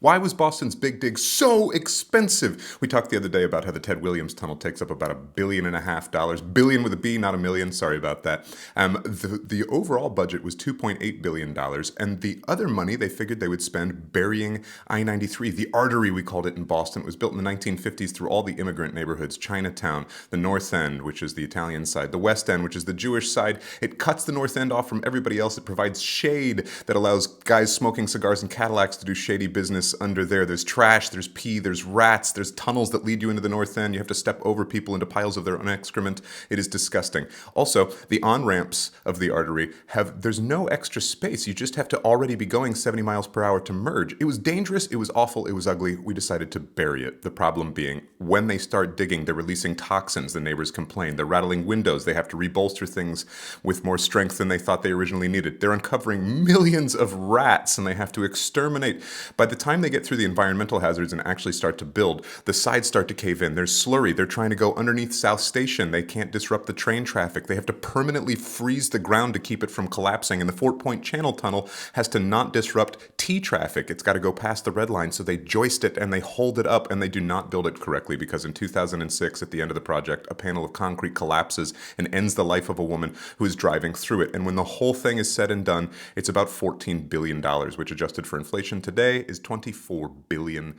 Why was Boston's Big Dig so expensive? We talked the other day about how the Ted Williams Tunnel takes up about $1.5 billion. Billion with a B, not a million. Sorry about that. The overall budget was $2.8 billion. And the other money they figured they would spend burying I-93, the artery we called it in Boston. It was built in the 1950s through all the immigrant neighborhoods, Chinatown, the North End, which is the Italian side, the West End, which is the Jewish side. It cuts the North End off from everybody else. It provides shade that allows guys smoking cigars and Cadillacs to do shady business under there. There's trash, there's pee, there's rats, there's tunnels that lead you into the North End. You have to step over people into piles of their own excrement. It is disgusting. Also, the on-ramps of the artery there's no extra space. You just have to already be going 70 miles per hour to merge. It was dangerous, it was awful, it was ugly. We decided to bury it. The problem being, when they start digging, they're releasing toxins. The neighbors complain. They're rattling windows. They have to rebolster things with more strength than they thought they originally needed. They're uncovering millions of rats, and they have to exterminate. By the time they get through the environmental hazards and actually start to build, the sides start to cave in. There's slurry. They're trying to go underneath South Station. They can't disrupt the train traffic. They have to permanently freeze the ground to keep it from collapsing. And the Fort Point Channel Tunnel has to not disrupt T traffic. It's got to go past the red line. So they joist it and they hold it up, and they do not build it correctly because in 2006, at the end of the project, a panel of concrete collapses and ends the life of a woman who is driving through it. And when the whole thing is said and done, it's about $14 billion, which adjusted for inflation today is $24 billion.